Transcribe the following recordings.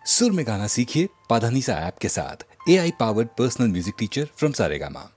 सुर में गाना सीखिए पाधानीसा ऐप के साथ। AI powered personal music teacher from Saregama.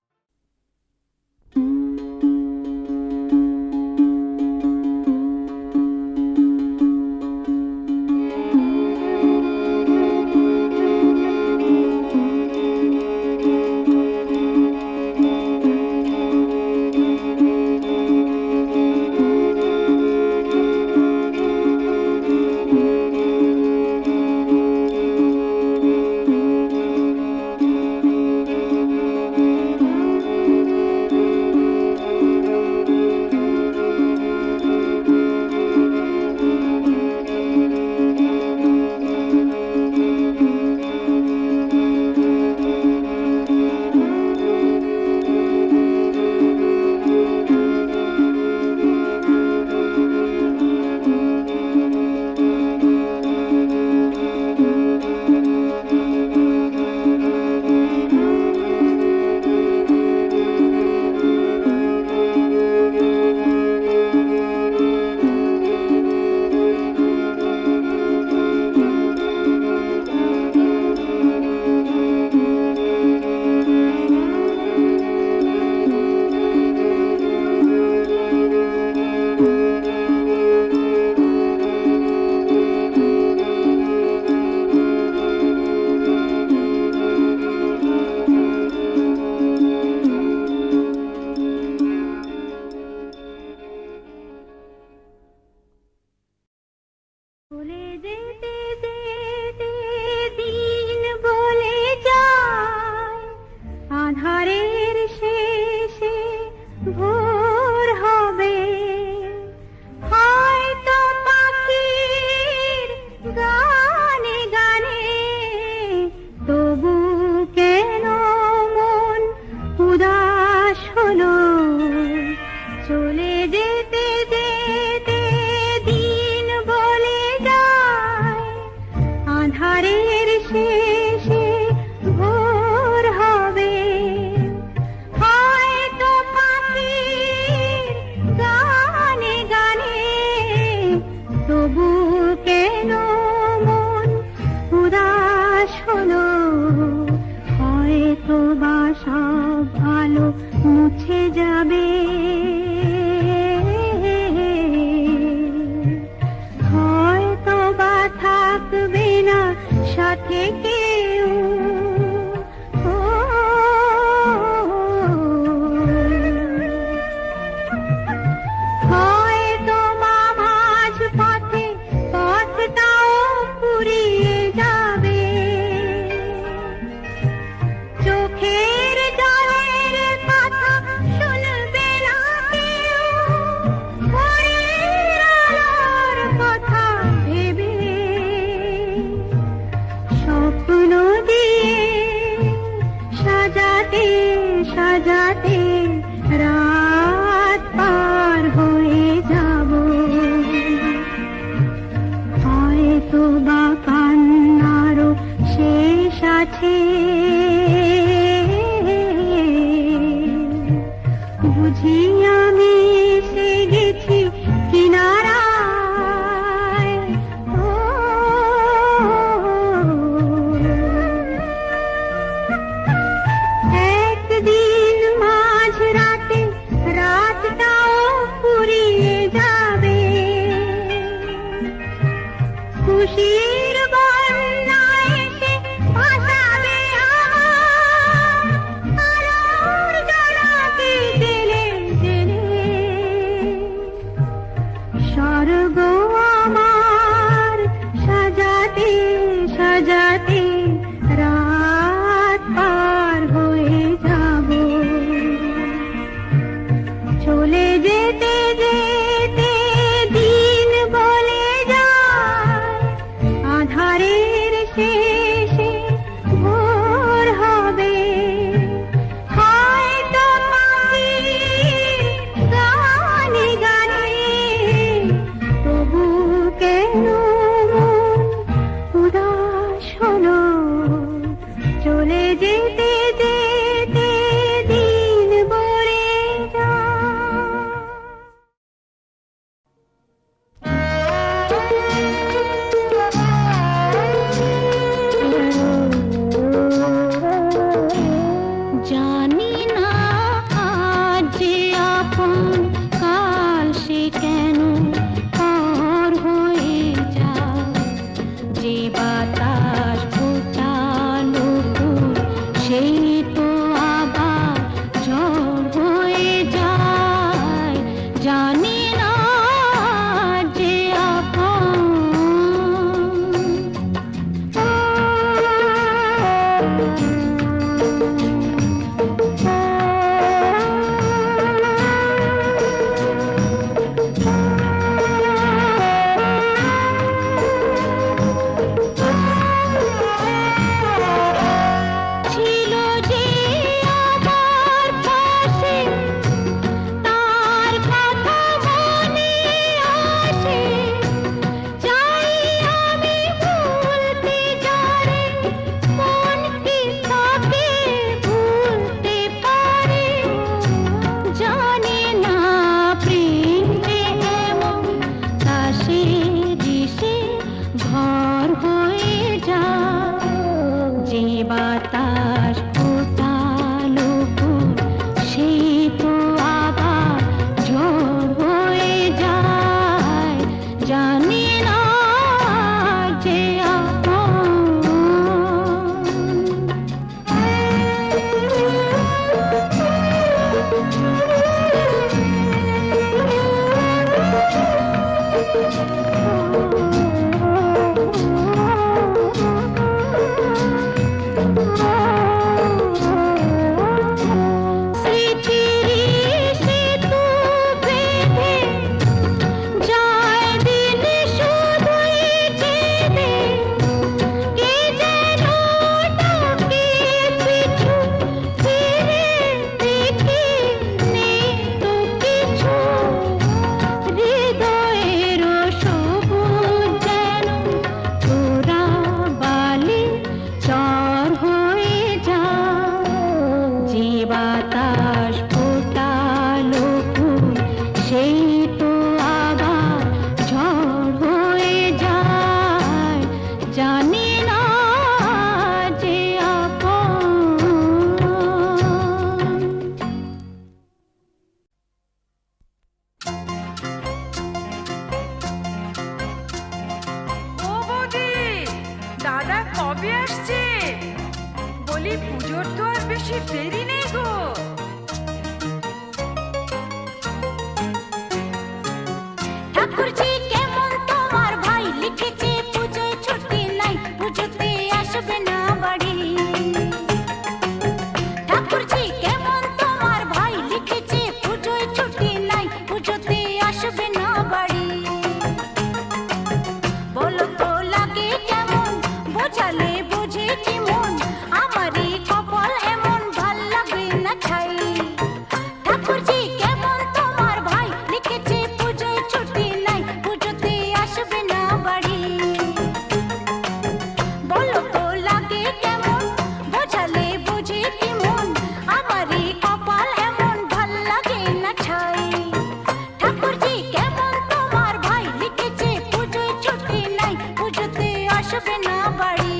আসবে না বাড়ি।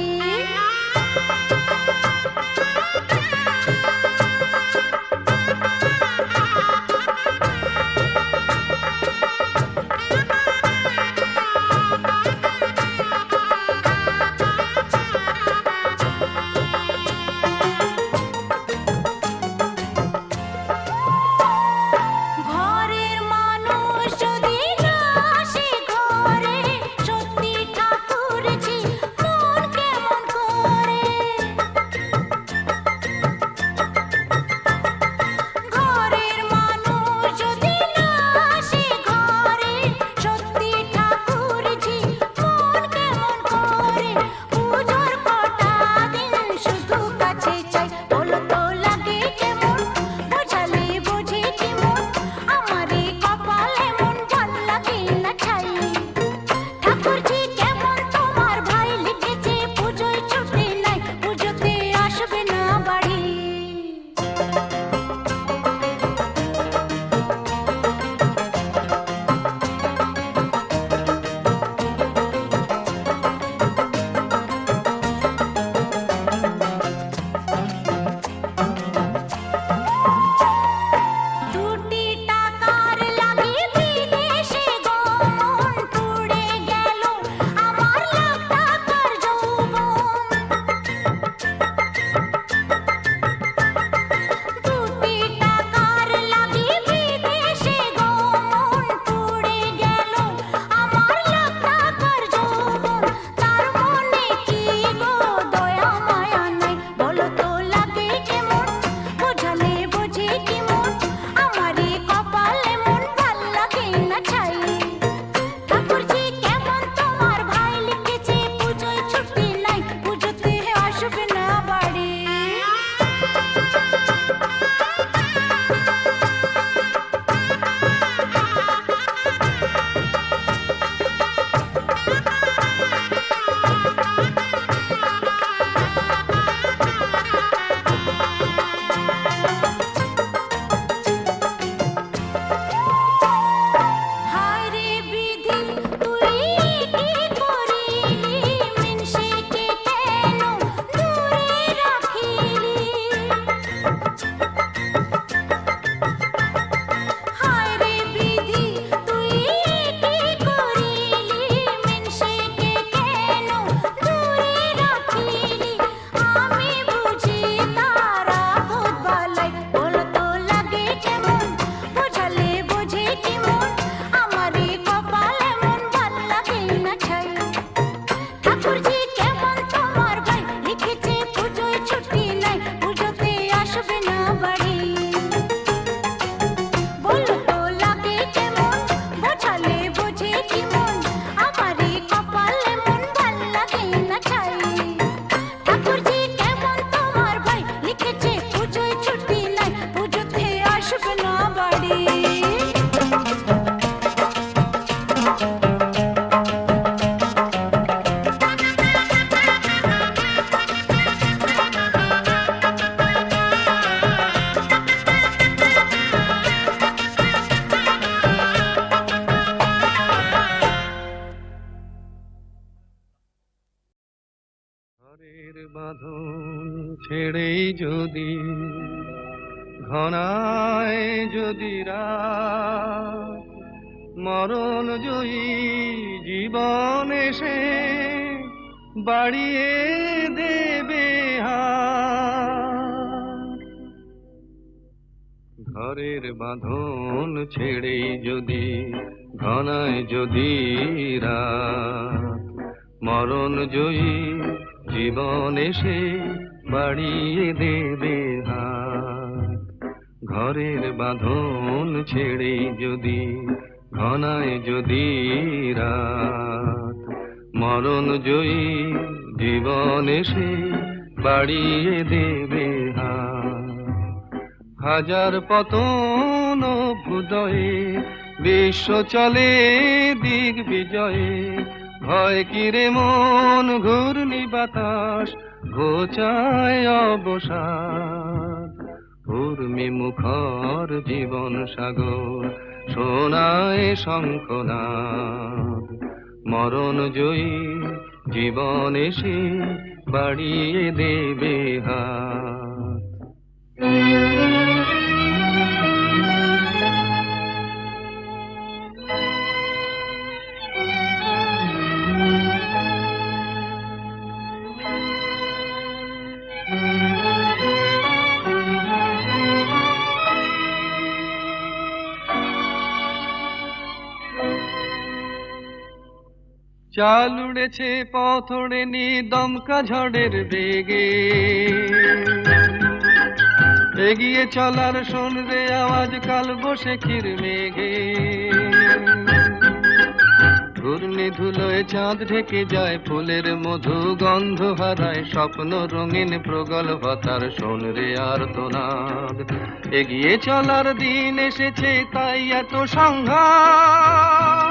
ঘরের বাঁধন ছেড়েই যদি ঘনায় যদি রাত, মরণ জয়ী জীবন এসে বাড়িয়ে দেবে হাত। ঘরের বাঁধন ছেড়েই যদি ঘনায় যদি রাত, মরণ জয়ী জীবন এসে বাড়িয়ে দেবে হাত। ঘরের বাঁধন ছেড়েই যদি ঘনায় যদি রাত, মরণ জয়ী জীবন এসে বাড়িয়ে দেবে হাত। হাজার পতন ভুদয়ে বিশ্ব চলে দিক বিজয়ে, ভয় কিরে মন ঘূর্ণি বাতাস ঘোচায় অবসাদ। উর্মি মুখর জীবন সাগর শোনায় শঙ্খনাদ, মরণ জয়ী জীবন এসে বাড়িয়ে দেবে হাত। চাল উড়েছে পথ ওড়েনি দমকা ঝড়ের বেগে, এগিয়ে চলার শোনরে আওয়াজ কাল বৈশাখীর মেঘে। ঘূর্ণি ধুলোয় চাঁদ ঢেকে যায়, ফুলের মধু গন্ধ হারায়, স্বপ্ন রঙিন প্রগল্ভতার শোনরে আর্তনাদ। এগিয়ে চলার দিন এসেছে তাই এত সংঘাত।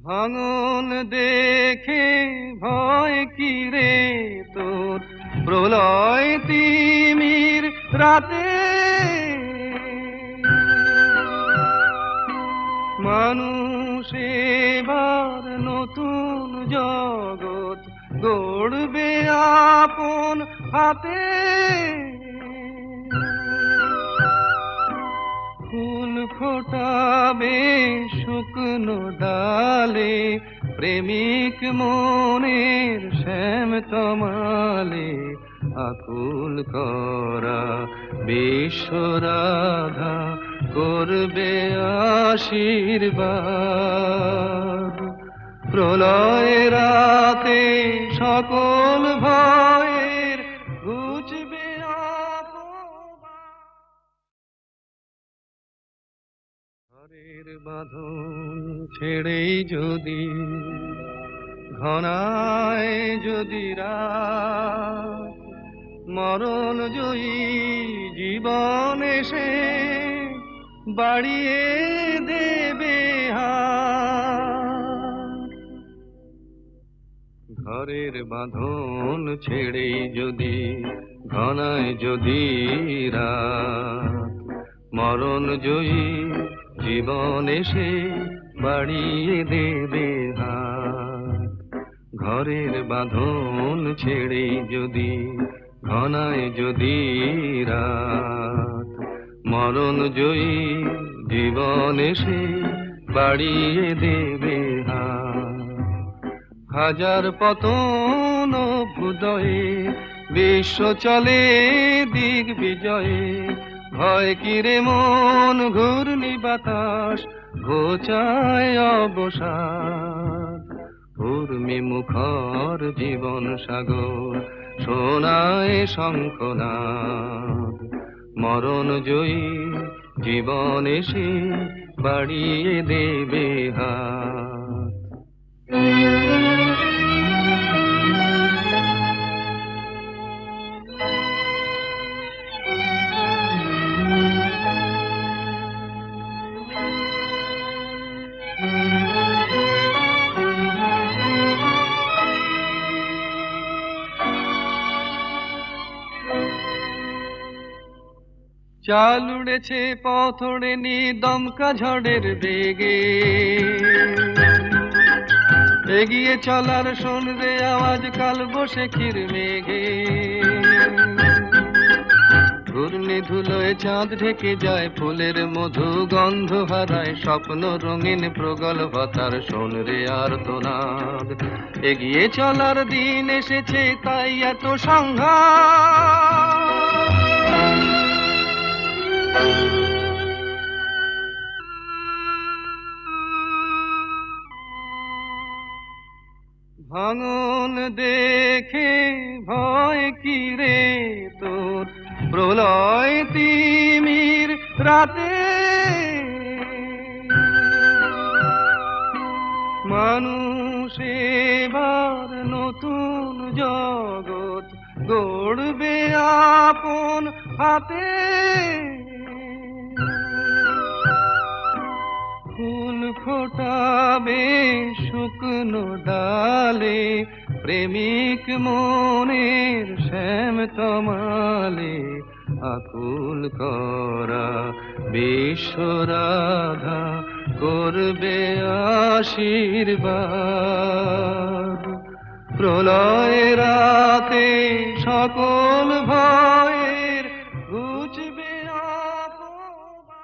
ভাঙন দেখে ভয় কিরে তোর, প্রলয় তিমির রাতে মানুষ এবার নতুন জগৎ গড়বে আপন হাতে। ফুল ফোটাবে শুকনো ডালে, প্রেমিক মনের শ্যাম তমালে, আকুল করা বিশ্বরাধা করবে আশীর্বাদ। প্রলয় রাতে সকল ভয়ের ঘুচবে অপবাদ। ঘরের বাঁধন ছেড়েই যদি ঘনায় যদি রাত, মরণ জয়ী জীবন এসে বাড়িয়ে দেবে হাত। ঘরের বাঁধন ছেড়েই যদি ঘনায় যদি রাত, মরণ জয়ী জীবন এসে বাড়িয়ে দেবে হাত। ঘরের বাঁধন ছেড়েই যদি ঘনায় যদি রাত, মরণ জয়ী জীবন এসে বাড়িয়ে দেবে হাত। হাজার পতন ভুদয়ে বিশ্ব চলে দিক বিজয়ে, ভয় কিরে মন ঘূর্ণি বাতাস ঘোচায় অবসাদ। উর্মি মুখর জীবন সাগর শোনায় শঙ্খনাদ, মরণ জয়ী জীবন এসে বাড়িয়ে দেবে হাত। চাল উড়েছে পথড়ে নি দমকা ঝড়ের বেগে, এগিয়ে চলার শোন রে আওয়াজ কাল বৈশাখীর মেঘে। ঘূর্ণি ধুলোয় চাঁদ ঢেকে যায়, ফুলের মধু গন্ধ হারায়, স্বপ্ন রঙিন প্রগল্ভতার শোন রে আর্তনাদ। এগিয়ে চলার দিন এসেছে তাই এত সংঘাত। ভাঙন দেখে ভয় কি রে তোর, প্রলয় তিমির রাতে মানুষ এবার নতুন জগৎ গড়বে আপন হাতে। ফুল ফোটাবে শুকনো ডালে, প্রেমিক মনের শ্যাম তমালে, আকুল করা বিশ্বরাধা করবে আশীর্বাদ। প্রলয় রাতে সকল ভয়ের ঘুচবে অপবাদ।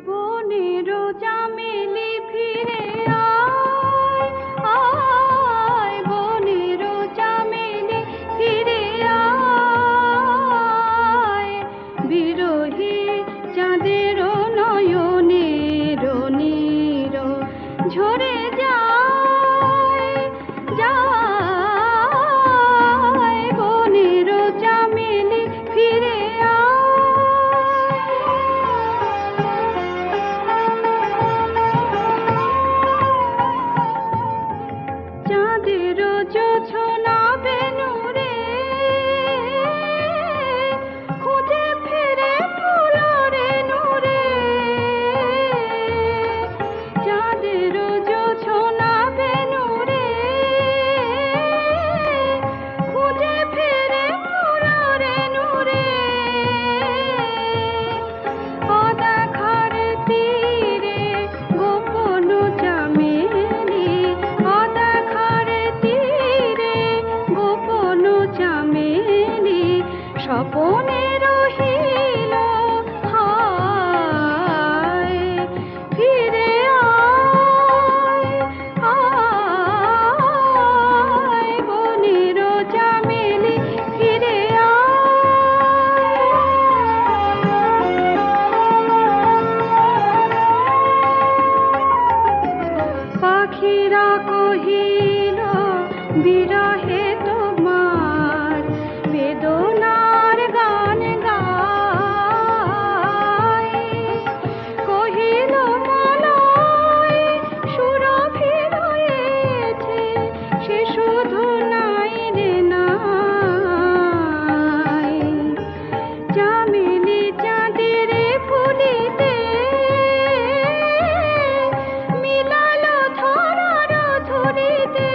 বনেরো চামেলি ফিরে আয়, আয় বনেরো চামেলি ফিরে আয়, বিরহী চাঁদের নয়নের নীর ঝরে যায়, যায় বনেরো চামেলি ফিরে চাঁদের জোছনা বেনুরে খুঁজে ফিরে ফুলরে নূরে, চাঁদের জোছনা বেনুরে খুঁজে ফিরে ফুলরে নূরে। অদেখার তীরে গোপন চামেলি, অদেখার তীরে গোপন চামেলি, স্বপনে রহিল হায়, ফিরে আয়, আয় বনেরো চামেলি ফিরে পাখিরা কহিল বিরহে তোমার বেদনার গান গায়, কহিল মলয় সুরভি রয়েছে সে শুধু নাই রে নাই। চামেলি চাঁদের ফুলিতে মিলালো ধরার ধরিতে,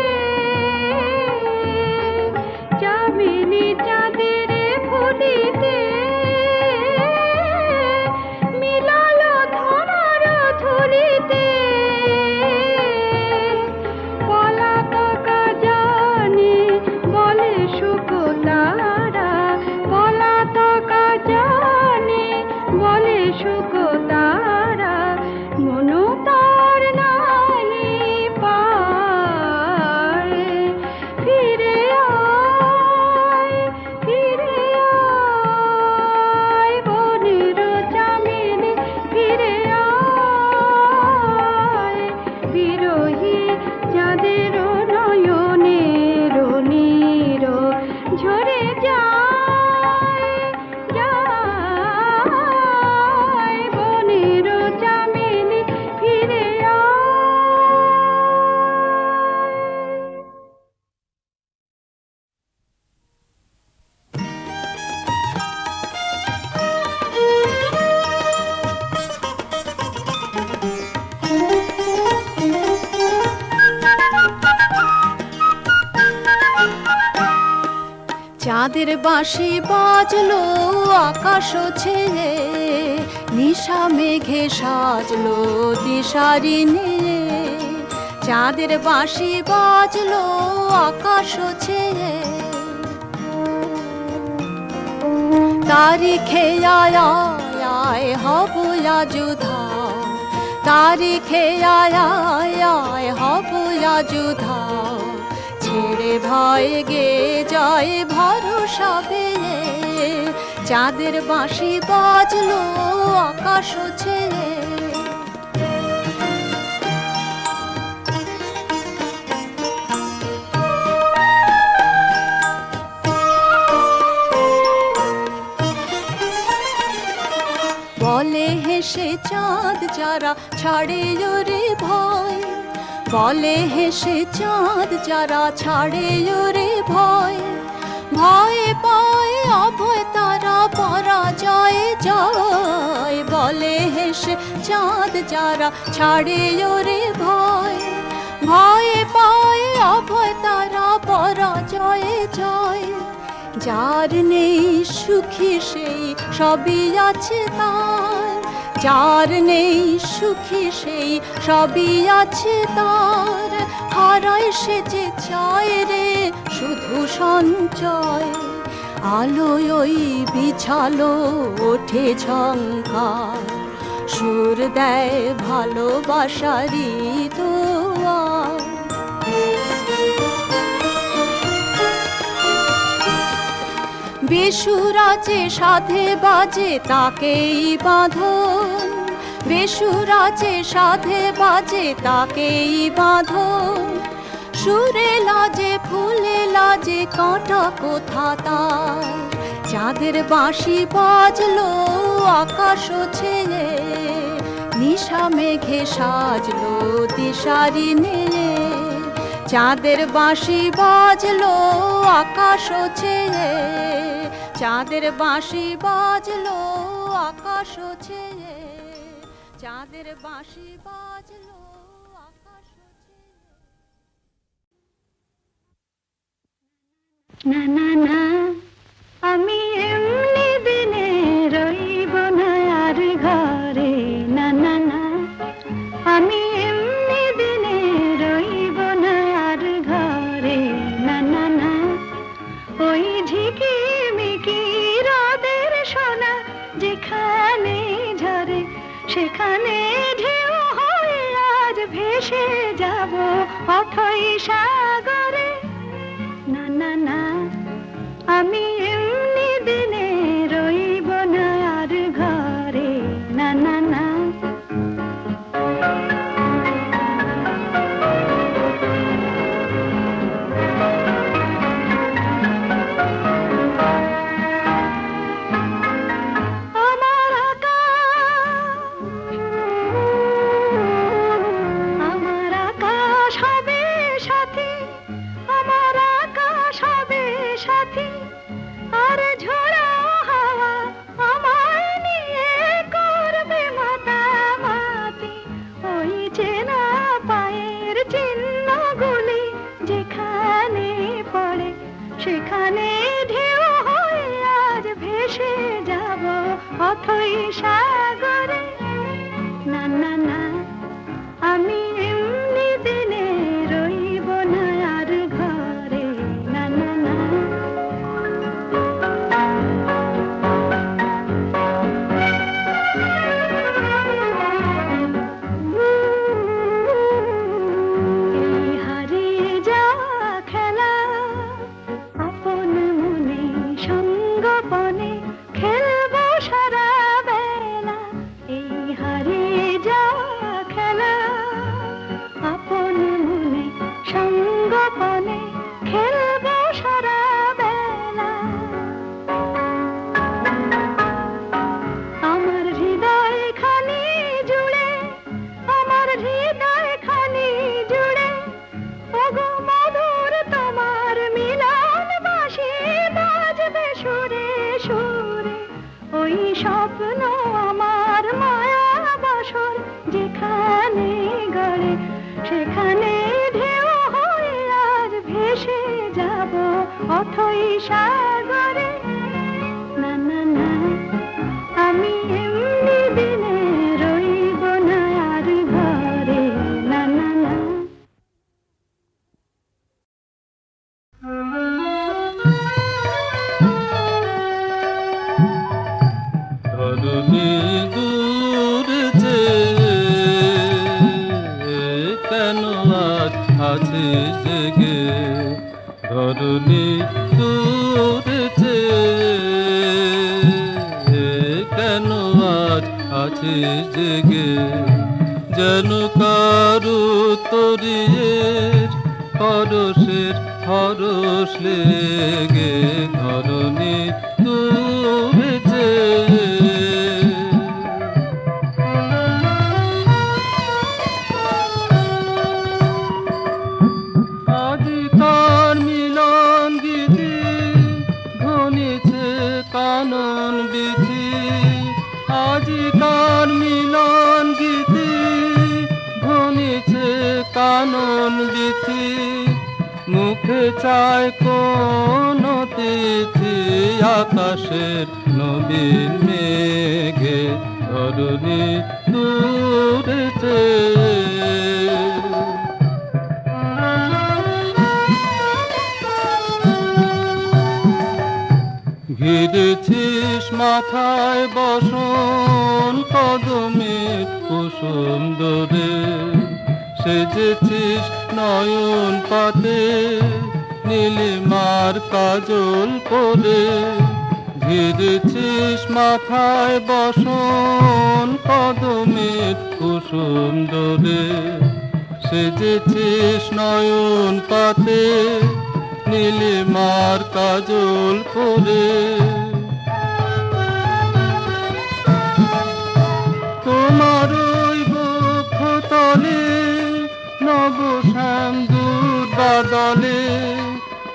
চামেলি চাঁদের ফুলিতে মিলালো ধরার ধরিতে। পলাতক জানে বলে শুকতারা, পলাতক জানে বলে শুকতারা, মনো তার নাহি পায়, ফিরে আয়, ফিরে আয় বনেরো চামেলি ফিরে আয়, বিরহী চাঁদের নয়নের নীর ঝরে যায়, যায় চাঁদের বাঁশি বাজলো আকাশ ছেয়ে, নিশা মেঘে সাজলো দিশারি নিয়ে। চাঁদের বাঁশি বাজলো আকাশ ছেয়ে, তারিখে আয় আয় আয় হব আজ উধাও, তারিখে আয় আয় আয় হব আজ উধাও। ছেড়ে ভয় গে যায় ভরসা পেয়ে, চাঁদের বাঁশি বাজলো আকাশ ছেয়ে। বলে হেসে চাঁদ যারা ছাড়ে ওরে ভয়, বলে হেসে চাঁদ যারা ছাড়ে ওরে ভয়। ভয় পায় অভয় তারা পরাজয় জয়, বলে হেসে চাঁদ যারা ছাড়ে ওরে ভয়। ভয় পায় অভয় তারা পরাজয় জয়। যার নেই সুখী সেই সবই আছে তার, যার নেই সুখী সেই সবই আছে তার। হারায় সে যে চায় রে শুধু সঞ্চয়, আলোয় ওই বিছালো ওঠে ঝংকার। সুর দেয় ভালোবাসারই দোয়ার। বেসুরাজে সাধে বাজে তাকেই বাঁধন, বেসুরাজে সাধে বাজে তাকেই বাঁধন। সুরে লাজে ফুলে লাজে কাঁটা কোথা তার। চাঁদের বাঁশি বাজলো আকাশ ছেয়ে, নিশা মেঘে সাজলো দিশারি নিয়ে। চাঁদের বাঁশি বাজলো আকাশ ছেয়ে, চাঁদের বাঁশি বাজলো আকাশ ছেয়ে, চাঁদের বাঁশি বাজলো আকাশ ছেয়ে। না না না, আমি এমনি দিনে রইব না আর ঘরে। না না না, আমি এমনি দিনে রইব না আর ঘরে। না না না, ওই ঝিকিমিকি রোদের সোনা যেখানে ঝরে, সেখানে ঢেউ হয়ে আজ ভেসে যাব অথই সাগরে। না না না, আমি এমনি দিনে রইব না আর ঘরে। না না না, আমার আকাশ হবে সাথী, আমার আকাশ হবে সাথী। আর ঝোড়ো হাওয়া আমায় নিয়ে করবে মাতামাতি। ওই চেনা পায়ের চিহ্নগুলি যেখানে পড়ে, সেখানে ঢেউ হয়ে আজ ভেসে যাব অথই সাগরে। না না না, আমি এমনি দিনে রইব না আর ঘরে। না না না, এই হারিয়ে যাওয়া খেলা আপন মনে সঙ্গপনে খেলবো সারা বেলা। এই হারিয়ে যাওয়া খেলা আপন মনে সঙ্গপনে খেলবো সারা বেলা। আমার হৃদয় খানি জুড়ে, আমার হৃদয় খানি জুড়ে ওগো মধুর তোমার মিলন বাঁশি বাজবে সুরে সুরে। ওই স্বপ্ন আমার মায়া বাসর যেখানে গড়ে, সেখানে ঢেউ হয়ে আজ ভেসে যাব অথই সাগরে। ধরণী দূরেছে কেন আজ আছিস জেগে ধরণী দূরেছে কেন আজ আছিস জেগে যেন কারু তরিয়ের হরসের হরস লেগে ধরণী দূরেছে আজিকার মিলন গীতি ধ্বনিছে কানন বিথি আজিকার মিলন গীতি ধ্বনিছে কানন বিথি মুখে চায় কোন তিথি আকাশের নবীন মেঘে ধরণী দূরেছে ঘিরেছিস মাথায় বসন কদমে কুসুম দরে সেজেছিস নয়ন পাতে নীলিমার কাজল পরে ঘিরেছিস মাথায় বসন কদমে কুসুম দরে সেজেছিস নয়ন পাতে নীলিমার কাজল পরে তোমার ওই বক্ষ তলে নব শ্যাম দূর বাদলে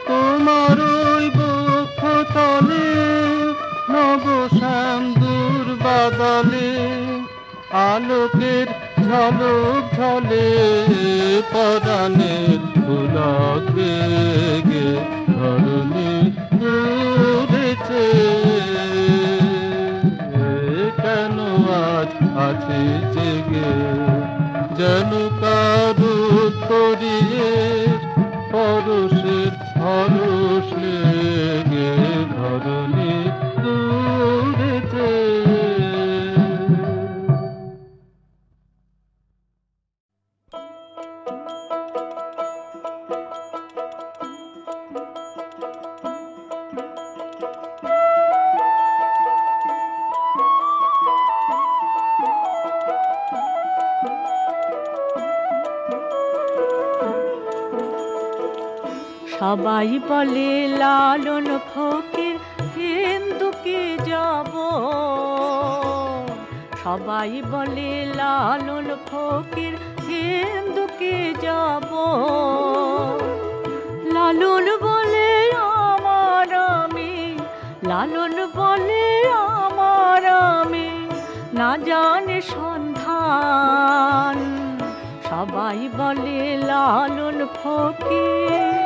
তোমার ওই বক্ষ তলে নব শ্যাম দূর বাদলে আলোকের ঝলক ঝলে পরাণের ফুলক বেগে ধরণী দূরেছে কেন আজ আছে জেগে যেন কারু তরিয়ে পরশের হরস লেগে ধরণী দূরেছে সবাই বলে লালন ফকির হিন্দুকে যাব সবাই বলে লালন ফকির হিন্দুকে যাব লালন বলে আমার আমি লালন বলে আমার আমি না জানে সন্ধান সবাই বলে লালন ফকির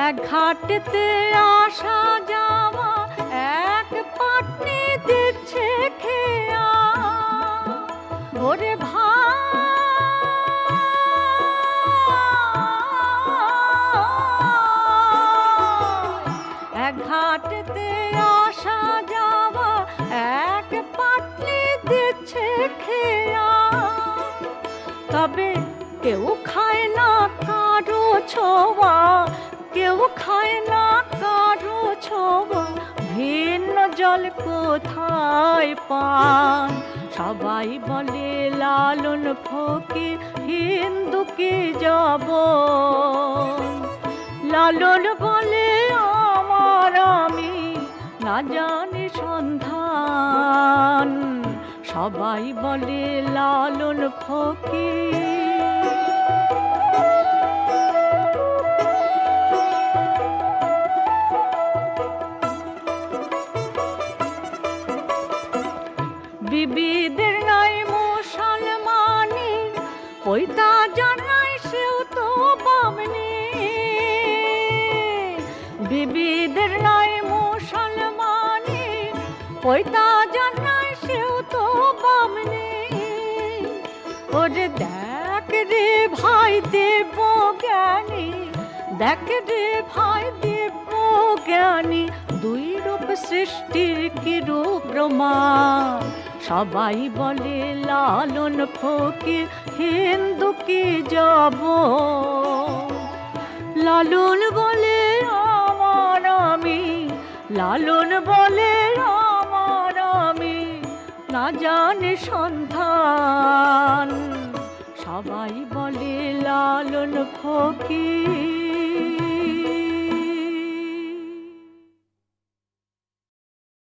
এক ঘাটেতে আসা যাওয়া এক পাটনি দিচ্ছে খেয়া ওরে এক ঘাটেতে আসা যাওয়া এক পাটনি দিচ্ছে খেয়া তবে কেউ খায় না কারো ছোঁয়া কেউ খায় না কারো ছোঁয়া ভিন্ন জল কোথায় পান সবাই বলে লালন ফকির হিন্দুকে যাব লালন বলে আমার আমি না জানি সন্ধান সবাই বলে লালন ফকির বিবিদের নাই মুসলমানের পৈতা জানাই সেও তো বামনি বিবিদের নাই মুসলমানের পৈতা জানাই সেও তো বামনি ওরে দেখ রে ভাই দেব জ্ঞানী, দেখ রে ভাই দেব জ্ঞানী, দুই রূপ সৃষ্টির কি রূপ প্রমাণ। সবাই বলে লালন ফকির হিন্দু কি যাব, লালন বলে আমার আমি, লালন বলে আমার আমি, না জানে সন্ধান। সবাই বলে লালন ফকির